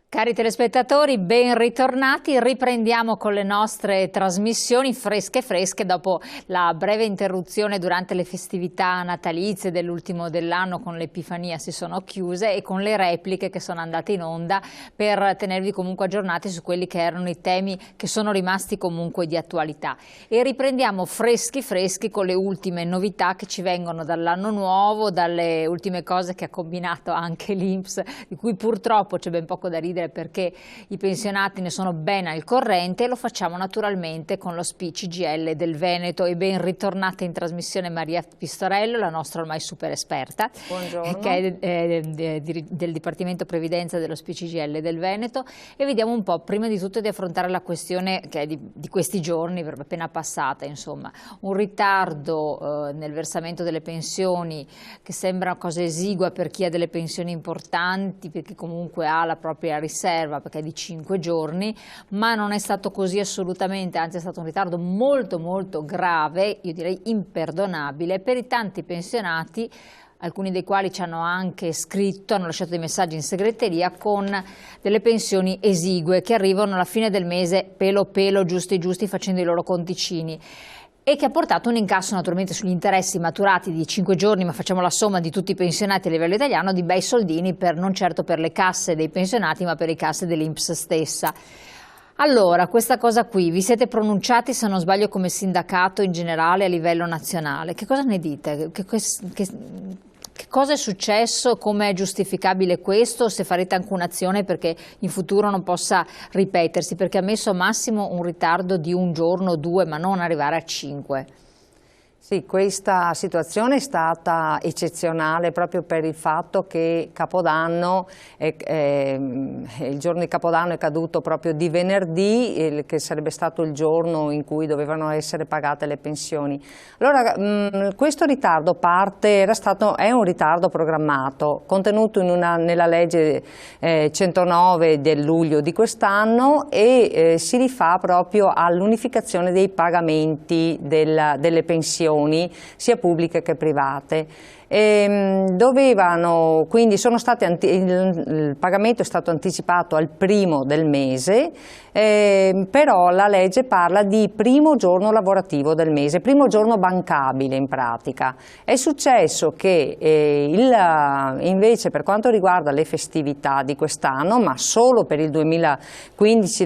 Cari telespettatori, ben ritornati. Riprendiamo con le nostre trasmissioni fresche dopo la breve interruzione durante le festività natalizie dell'ultimo dell'anno con l'Epifania si sono chiuse, e con le repliche che sono andate in onda per tenervi comunque aggiornati su quelli che erano i temi che sono rimasti comunque di attualità. E riprendiamo freschi con le ultime novità che ci vengono dall'anno nuovo, dalle ultime cose che ha combinato anche l'INPS, di cui purtroppo c'è ben poco da ridere perché i pensionati ne sono ben al corrente, e lo facciamo naturalmente con lo speech CGIL del Veneto. E ben ritornata in trasmissione Maria Pistorello, la nostra ormai super esperta. Buongiorno. Che è del Dipartimento Previdenza dello speech CGIL del Veneto, e vediamo un po' prima di tutto di affrontare la questione che è di questi giorni, appena passata, insomma, un ritardo nel versamento delle pensioni che sembra una cosa esigua per chi ha delle pensioni importanti, perché comunque ha la propria riserva, perché è di 5 giorni, ma non è stato così assolutamente, anzi è stato un ritardo molto grave, io direi imperdonabile, per i tanti pensionati, alcuni dei quali ci hanno anche scritto, hanno lasciato dei messaggi in segreteria con delle pensioni esigue che arrivano alla fine del mese pelo giusti facendo i loro conticini, e che ha portato un incasso naturalmente sugli interessi maturati di 5 giorni, ma facciamo la somma di tutti i pensionati a livello italiano, di bei soldini, non certo per le casse dei pensionati, ma per le casse dell'INPS stessa. Allora, questa cosa qui, vi siete pronunciati, se non sbaglio, come sindacato in generale a livello nazionale. Che cosa ne dite? Che cosa è successo? Come è giustificabile questo? Se farete anche un'azione perché in futuro non possa ripetersi, perché ha messo massimo un ritardo di 1 giorno o 2, ma non arrivare a 5. Sì, questa situazione è stata eccezionale proprio per il fatto che Capodanno, il giorno di Capodanno è caduto proprio di venerdì, che sarebbe stato il giorno in cui dovevano essere pagate le pensioni. Allora, questo ritardo è un ritardo programmato, contenuto nella legge 109 del luglio di quest'anno, e si rifà proprio all'unificazione dei pagamenti delle pensioni, sia pubbliche che private. Il pagamento è stato anticipato al 1° del mese, però la legge parla di primo giorno lavorativo del mese, primo giorno bancabile in pratica. È successo che invece per quanto riguarda le festività di quest'anno, ma solo per il 2015,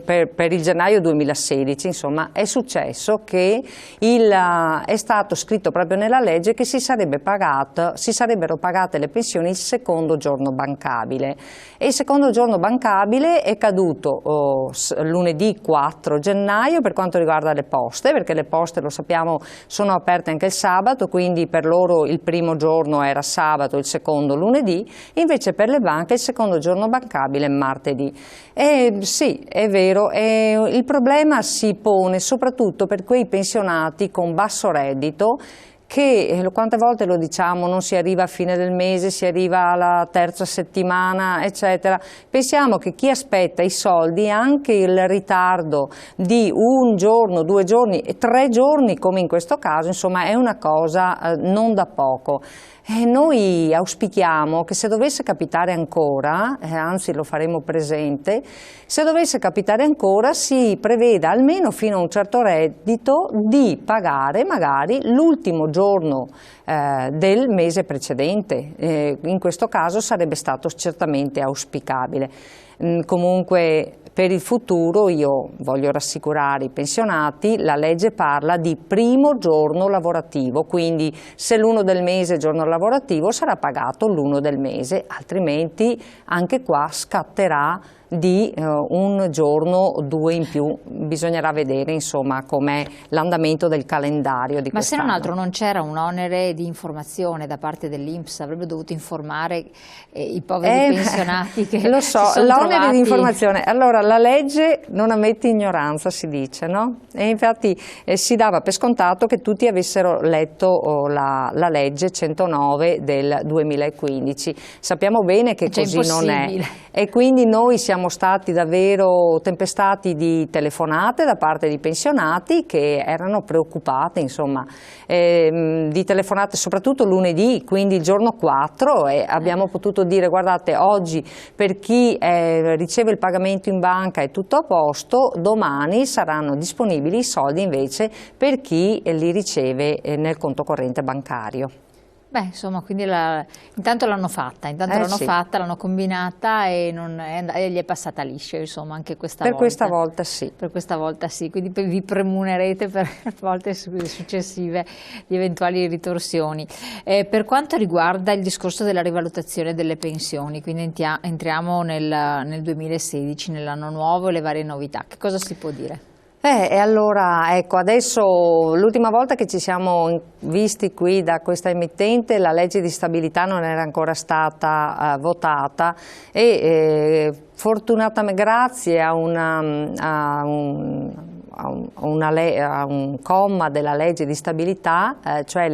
per il gennaio 2016, insomma, è successo che è stato scritto proprio nella legge che si sarebbero pagate le pensioni il secondo giorno bancabile, e il secondo giorno bancabile è caduto lunedì 4 gennaio per quanto riguarda le poste, perché le poste, lo sappiamo, sono aperte anche il sabato, quindi per loro il primo giorno era sabato, il secondo lunedì, invece per le banche il secondo giorno bancabile è martedì. Sì, è vero, il problema si pone soprattutto per quei pensionati con basso reddito, che quante volte lo diciamo, non si arriva a fine del mese, si arriva alla terza settimana, eccetera. Pensiamo che chi aspetta i soldi, anche il ritardo di 1 giorno, 2 giorni, 3 giorni, come in questo caso, insomma, è una cosa non da poco. Noi auspichiamo che se dovesse capitare ancora, anzi lo faremo presente, se dovesse capitare ancora si preveda almeno fino a un certo reddito di pagare magari l'ultimo giorno del mese precedente. In questo caso sarebbe stato certamente auspicabile. Comunque per il futuro io voglio rassicurare i pensionati, la legge parla di primo giorno lavorativo, quindi se l'1 del mese è giorno lavorativo sarà pagato l'1 del mese, altrimenti anche qua scatterà di 1 giorno o 2 in più. Bisognerà vedere insomma com'è l'andamento del calendario di quest'anno. Ma se non altro non c'era un onere di informazione da parte dell'INPS? Avrebbe dovuto informare i poveri pensionati che lo so, l'onere di informazione. Allora, la legge non ammette ignoranza, si dice, no? E infatti si dava per scontato che tutti avessero letto la legge 109 del 2015. Sappiamo bene che così non è. e quindi noi siamo stati davvero tempestati di telefonate da parte di pensionati che erano preoccupati, insomma, di telefonate soprattutto lunedì, quindi il giorno 4, e abbiamo potuto dire: guardate, oggi per chi riceve il pagamento in banca è tutto a posto, domani saranno disponibili i soldi invece per chi li riceve nel conto corrente bancario. Beh, insomma, quindi intanto l'hanno fatta, Sì. l'hanno combinata e gli è passata liscia, insomma, anche questa volta. Per questa volta sì. Per questa volta sì, quindi vi premunerete per volte successive di eventuali ritorsioni. Per quanto riguarda il discorso della rivalutazione delle pensioni, quindi entriamo nel 2016, nell'anno nuovo e le varie novità, che cosa si può dire? E allora, ecco, adesso l'ultima volta che ci siamo visti qui da questa emittente la legge di stabilità non era ancora stata votata e fortunatamente grazie a un comma della legge di stabilità, cioè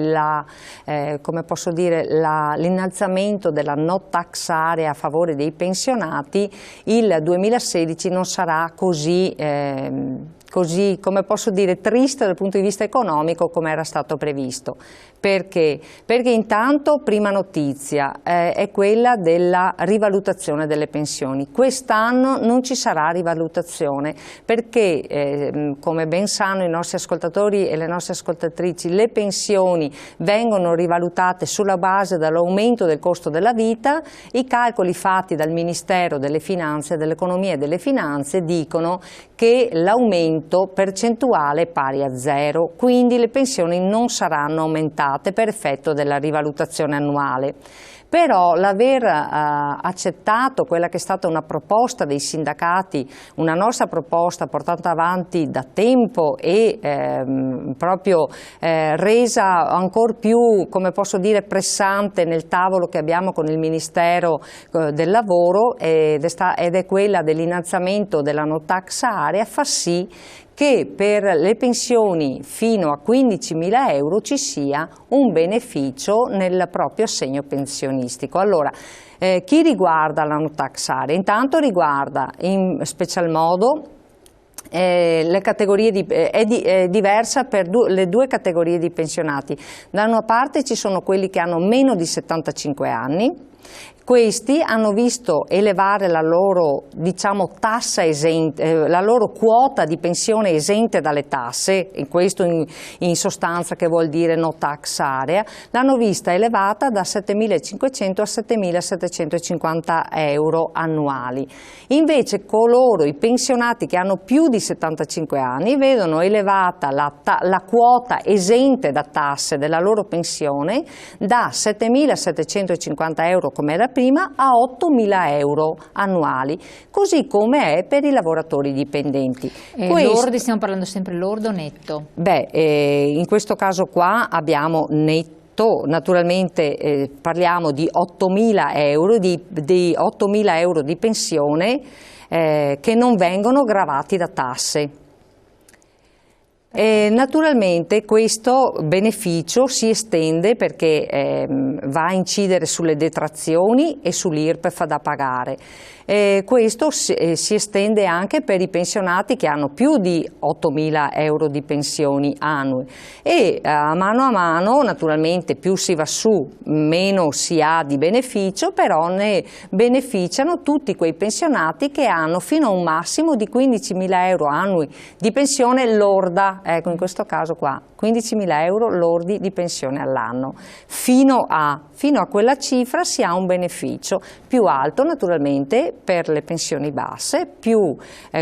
come posso dire, l'innalzamento della no tax area a favore dei pensionati, il 2016 non sarà così, come posso dire, triste dal punto di vista economico come era stato previsto. Perché? Perché intanto, prima notizia, è quella della rivalutazione delle pensioni. Quest'anno non ci sarà rivalutazione perché, come ben sanno i nostri ascoltatori e le nostre ascoltatrici, le pensioni vengono rivalutate sulla base dell'aumento del costo della vita. I calcoli fatti dal Ministero delle Finanze, dell'Economia e delle Finanze dicono che l'aumento percentuale è pari a 0, quindi le pensioni non saranno aumentate per effetto della rivalutazione annuale. Però l'aver accettato quella che è stata una proposta dei sindacati, una nostra proposta portata avanti da tempo e proprio resa ancora più, come posso dire, pressante nel tavolo che abbiamo con il Ministero del Lavoro, ed è quella dell'innalzamento della no tax area, fa sì che per le pensioni fino a 15.000 euro ci sia un beneficio nel proprio assegno pensionistico. Allora, chi riguarda la no tax area? Intanto riguarda in special modo le categorie è diversa per le due categorie di pensionati. Da una parte ci sono quelli che hanno meno di 75 anni. Questi hanno visto elevare la loro, diciamo, tassa esente, la loro quota di pensione esente dalle tasse, e questo in sostanza che vuol dire no tax area, l'hanno vista elevata da 7.500 a 7.750 euro annuali. Invece coloro, i pensionati che hanno più di 75 anni, vedono elevata la quota esente da tasse della loro pensione da 7.750 euro come era prima a 8.000 euro annuali, così come è per i lavoratori dipendenti. Lordi, stiamo parlando sempre lordo o netto? Beh, in questo caso qua abbiamo netto. Naturalmente parliamo di 8.000 euro, di 8.000 euro di pensione che non vengono gravati da tasse. Naturalmente questo beneficio si estende perché va a incidere sulle detrazioni e sull'IRPEF da pagare. Questo si estende anche per i pensionati che hanno più di 8.000 euro di pensioni annue e a mano naturalmente più si va su meno si ha di beneficio, però ne beneficiano tutti quei pensionati che hanno fino a un massimo di 15.000 euro annui di pensione lorda, ecco in questo caso qua 15.000 euro lordi di pensione all'anno. Fino a quella cifra si ha un beneficio più alto naturalmente per le pensioni basse, più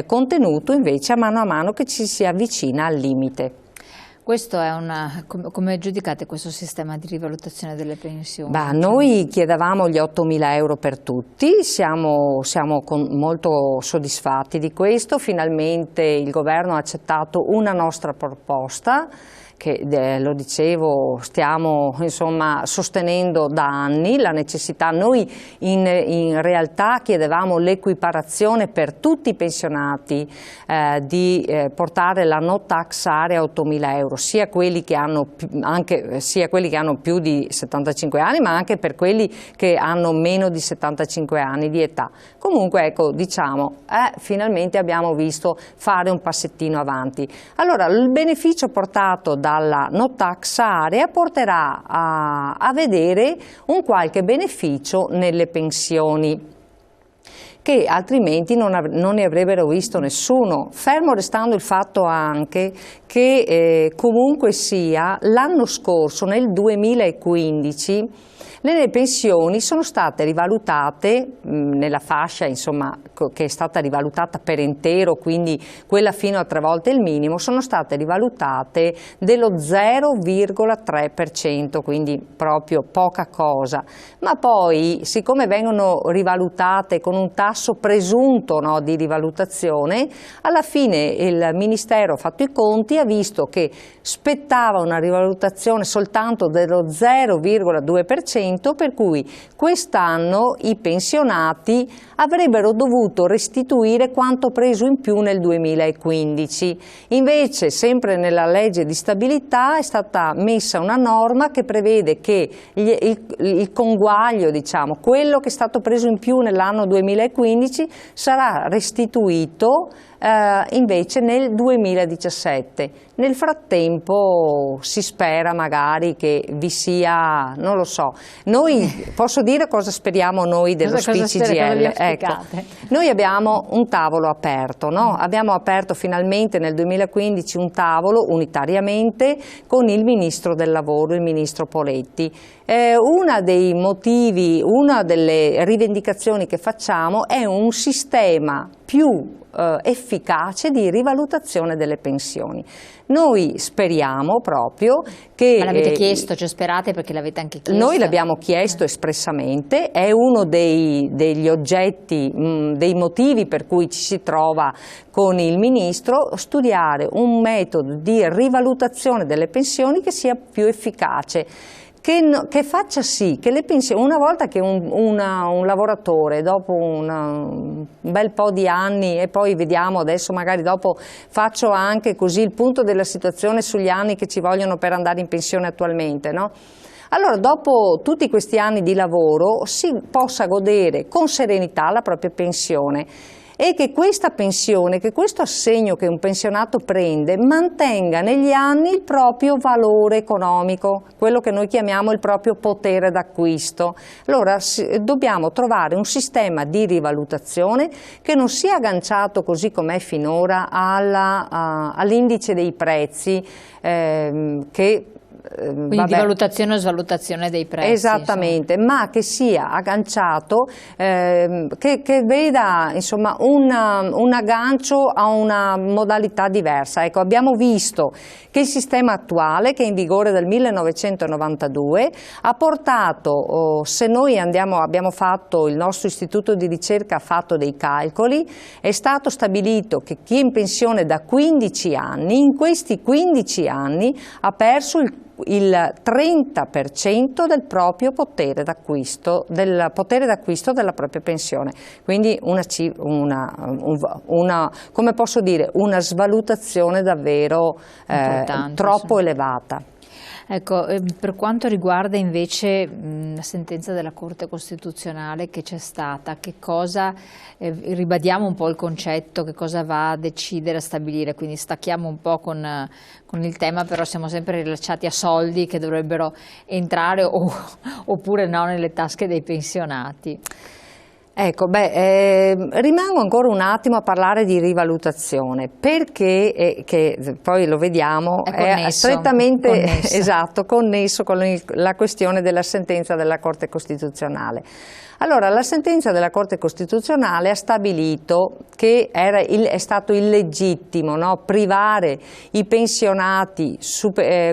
contenuto invece a mano che ci si avvicina al limite. Questo è come giudicate questo sistema di rivalutazione delle pensioni? Noi chiedevamo gli 8.000 euro per tutti, siamo molto soddisfatti di questo, finalmente il governo ha accettato una nostra proposta che lo dicevo, stiamo insomma sostenendo da anni la necessità. Noi in realtà chiedevamo l'equiparazione per tutti i pensionati di portare la no tax area a 8.000 euro, sia quelli che hanno più di 75 anni, ma anche per quelli che hanno meno di 75 anni di età. Comunque ecco, diciamo, finalmente abbiamo visto fare un passettino avanti. Allora, il beneficio portato dalla no tax area porterà a vedere un qualche beneficio nelle pensioni, che altrimenti non ne avrebbero visto nessuno, fermo restando il fatto anche che comunque sia l'anno scorso, nel 2015, le pensioni sono state rivalutate nella fascia insomma, che è stata rivalutata per intero, quindi quella fino a 3 volte il minimo, sono state rivalutate dello 0,3%, quindi proprio poca cosa. Ma poi, siccome vengono rivalutate con un tasso presunto, no, di rivalutazione, alla fine il Ministero ha fatto i conti e ha visto che spettava una rivalutazione soltanto dello 0,2%, per cui quest'anno i pensionati avrebbero dovuto restituire quanto preso in più nel 2015. Invece, sempre nella legge di stabilità è stata messa una norma che prevede che il conguaglio, diciamo, quello che è stato preso in più nell'anno 2015 sarà restituito invece nel 2017. Nel frattempo si spera magari che vi sia, non lo so, noi posso dire cosa speriamo noi dello SPI-CGIL. Ecco, noi abbiamo un tavolo aperto, no? Abbiamo aperto finalmente nel 2015 un tavolo unitariamente con il Ministro del Lavoro, il Ministro Poletti. Uno dei motivi, una delle rivendicazioni che facciamo è un sistema più efficace di rivalutazione delle pensioni. Noi speriamo proprio che... Ma l'avete chiesto, cioè sperate perché l'avete anche chiesto? Noi l'abbiamo chiesto espressamente, è uno degli oggetti, dei motivi per cui ci si trova con il Ministro, studiare un metodo di rivalutazione delle pensioni che sia più efficace. Che faccia sì che le pensioni, una volta che un lavoratore dopo un bel po' di anni, e poi vediamo adesso magari dopo faccio anche così il punto della situazione sugli anni che ci vogliono per andare in pensione attualmente, no? Allora dopo tutti questi anni di lavoro si possa godere con serenità la propria pensione, e che questa pensione, che questo assegno che un pensionato prende mantenga negli anni il proprio valore economico, quello che noi chiamiamo il proprio potere d'acquisto. Allora dobbiamo trovare un sistema di rivalutazione che non sia agganciato così com'è finora all'indice dei prezzi che quindi di valutazione o svalutazione dei prezzi. Esattamente, insomma. Ma che sia agganciato, che veda insomma un aggancio a una modalità diversa. Ecco, abbiamo visto che il sistema attuale, che è in vigore dal 1992, ha portato, se noi abbiamo fatto, il nostro istituto di ricerca ha fatto dei calcoli, è stato stabilito che chi è in pensione da 15 anni, in questi 15 anni ha perso il 30% del proprio potere d'acquisto, della propria pensione, quindi come posso dire, una svalutazione davvero troppo elevata. Ecco, per quanto riguarda invece la sentenza della Corte Costituzionale che c'è stata, che cosa, ribadiamo un po' il concetto, che cosa va a decidere, a stabilire, quindi stacchiamo un po' con il tema, però siamo sempre rilacciati a soldi che dovrebbero entrare oppure no nelle tasche dei pensionati. Ecco, rimango ancora un attimo a parlare di rivalutazione, perché, che poi lo vediamo, è strettamente connesso con la questione della sentenza della Corte Costituzionale. Allora, la sentenza della Corte Costituzionale ha stabilito che è stato illegittimo, no, privare i pensionati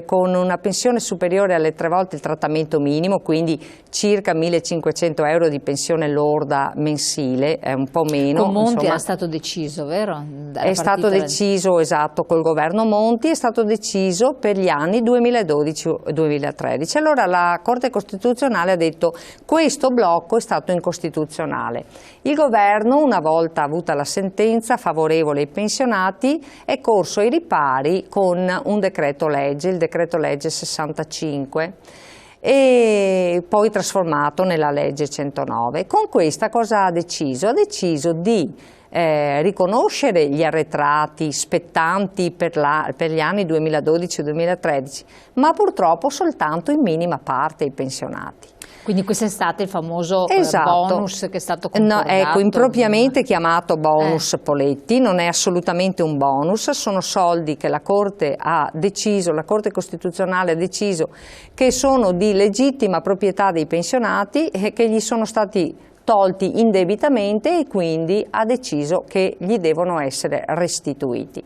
con una pensione superiore alle 3 volte il trattamento minimo, quindi circa 1.500 euro di pensione lorda mensile, è un po' meno. Con Monti insomma, era stato deciso, vero? È stato deciso, esatto, col governo Monti, è stato deciso per gli anni 2012-2013. Allora la Corte Costituzionale ha detto questo blocco è stato incostituzionale. Il governo, una volta avuta la sentenza favorevole ai pensionati, è corso ai ripari con un decreto legge, il decreto legge 65, e poi trasformato nella legge 109. Con questa cosa ha deciso? Ha deciso di riconoscere gli arretrati spettanti per gli anni 2012-2013, ma purtroppo soltanto in minima parte ai pensionati. Quindi questo è stato il famoso esatto. bonus che è stato concordato. No, ecco, impropriamente chiamato bonus Poletti, non è assolutamente un bonus, sono soldi che la Corte ha deciso, la Corte Costituzionale ha deciso che sono di legittima proprietà dei pensionati e che gli sono stati tolti indebitamente e quindi ha deciso che gli devono essere restituiti.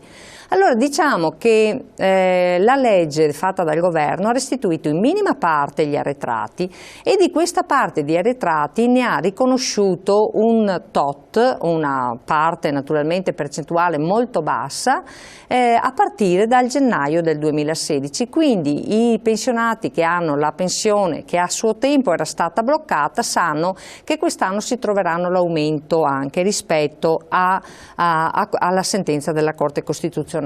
Allora diciamo che la legge fatta dal governo ha restituito in minima parte gli arretrati e di questa parte di arretrati ne ha riconosciuto un tot, una parte naturalmente percentuale molto bassa, a partire dal gennaio del 2016. Quindi i pensionati che hanno la pensione che a suo tempo era stata bloccata sanno che quest'anno si troveranno l'aumento anche rispetto alla sentenza della Corte Costituzionale.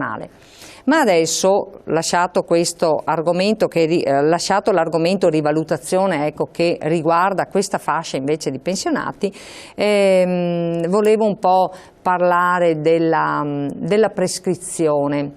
Ma adesso, lasciato questo argomento, lasciato l'argomento rivalutazione, ecco, che riguarda questa fascia invece di pensionati, volevo un po' parlare della prescrizione.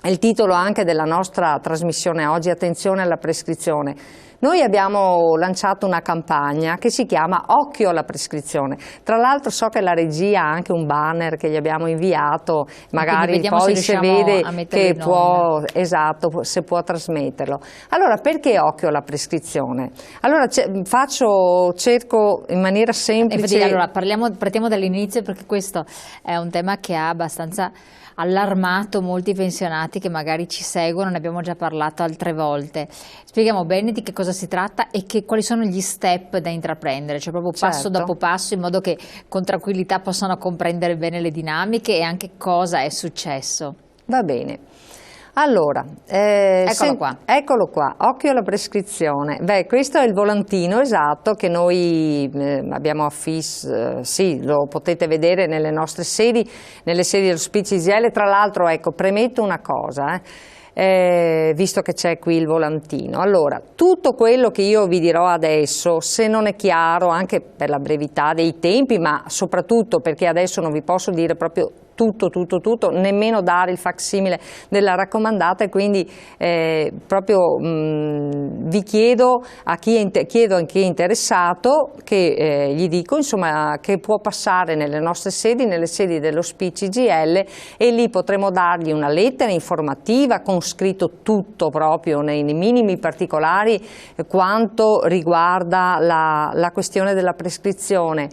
È il titolo anche della nostra trasmissione oggi, attenzione alla prescrizione. Noi abbiamo lanciato una campagna che si chiama Occhio alla prescrizione. Tra l'altro so che la regia ha anche un banner che gli abbiamo inviato, magari poi se vede che può, esatto, se può trasmetterlo. Allora, perché occhio alla prescrizione? Allora cerco in maniera semplice. Infatti, allora partiamo dall'inizio, perché questo è un tema che ha abbastanza allarmato molti pensionati che magari ci seguono, ne abbiamo già parlato altre volte. Spieghiamo bene di che cosa si tratta e quali sono gli step da intraprendere, cioè proprio passo dopo passo, in modo che con tranquillità possano comprendere bene le dinamiche e anche cosa è successo. Va bene. Allora, eccolo qua, occhio alla prescrizione. Beh, questo è il volantino esatto che noi abbiamo affisso, sì, lo potete vedere nelle nostre sedi, nelle sedi dello CGIL. Tra l'altro, ecco, premetto una cosa, visto che c'è qui il volantino. Allora, tutto quello che io vi dirò adesso, se non è chiaro, anche per la brevità dei tempi, ma soprattutto perché adesso non vi posso dire proprio tutto, nemmeno dare il facsimile della raccomandata, e quindi proprio vi chiedo a chi è interessato che gli dico insomma che può passare nelle nostre sedi, nelle sedi dello CGIL, e lì potremo dargli una lettera informativa con scritto tutto proprio nei minimi particolari quanto riguarda la questione della prescrizione,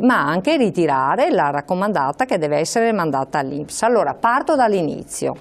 ma anche ritirare la raccomandata che deve essere mandata all'INPS. Allora, parto dall'inizio.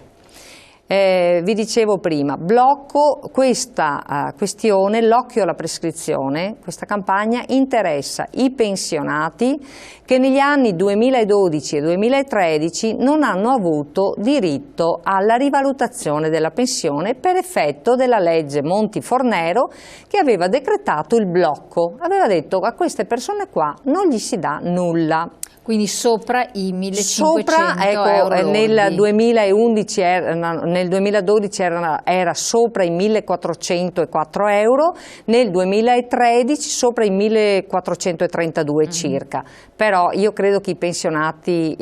Vi dicevo prima, blocco questa questione, l'occhio alla prescrizione. Questa campagna interessa i pensionati che negli anni 2012 e 2013 non hanno avuto diritto alla rivalutazione della pensione per effetto della legge Monti-Fornero, che aveva decretato il blocco, aveva detto a queste persone qua non gli si dà nulla. Quindi sopra i 1.500 euro nel 2011 nel 2012 era sopra i 1.404 euro, nel 2013 sopra i 1.432 circa. Però io credo che i pensionati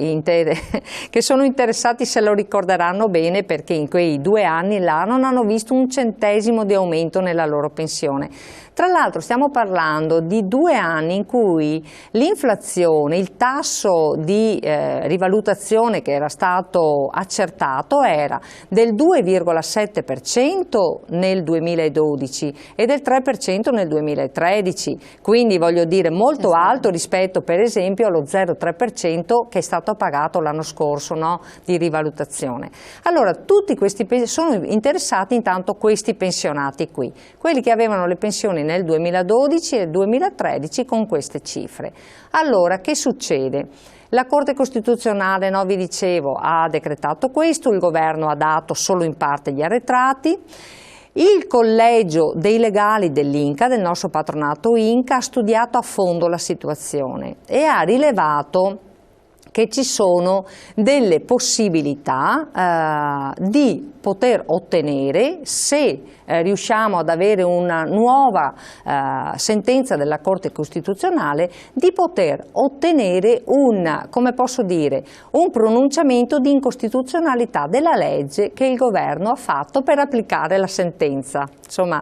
che sono interessati se lo ricorderanno bene, perché in quei 2 anni là non hanno visto un centesimo di aumento nella loro pensione. Tra l'altro stiamo parlando di 2 anni in cui l'inflazione, il tasso di rivalutazione che era stato accertato era del 2,7% nel 2012 e del 3% nel 2013, quindi voglio dire molto alto rispetto per esempio allo 0,3% che è stato pagato l'anno scorso, no, di rivalutazione. Allora tutti questi sono interessati intanto questi pensionati qui, quelli che avevano le pensioni nel 2012 e nel 2013 con queste cifre. Allora, che succede? La Corte Costituzionale, vi dicevo, ha decretato questo, il Governo ha dato solo in parte gli arretrati. Il collegio dei legali dell'Inca, del nostro patronato Inca, ha studiato a fondo la situazione e ha rilevato che ci sono delle possibilità di poter ottenere, se riusciamo ad avere una nuova sentenza della Corte Costituzionale, di poter ottenere un pronunciamento di incostituzionalità della legge che il Governo ha fatto per applicare la sentenza. Insomma,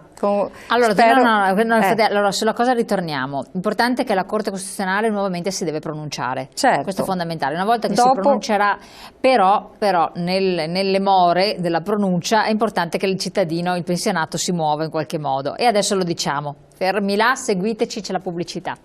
allora sulla cosa ritorniamo. L'importante è che la Corte Costituzionale nuovamente si deve pronunciare. Certo. Questo è fondamentale. Una volta che si pronuncerà, però nelle more della pronuncia è importante che il cittadino, il pensionato, si muova in qualche modo. E adesso lo diciamo. Fermi là, seguiteci, c'è la pubblicità.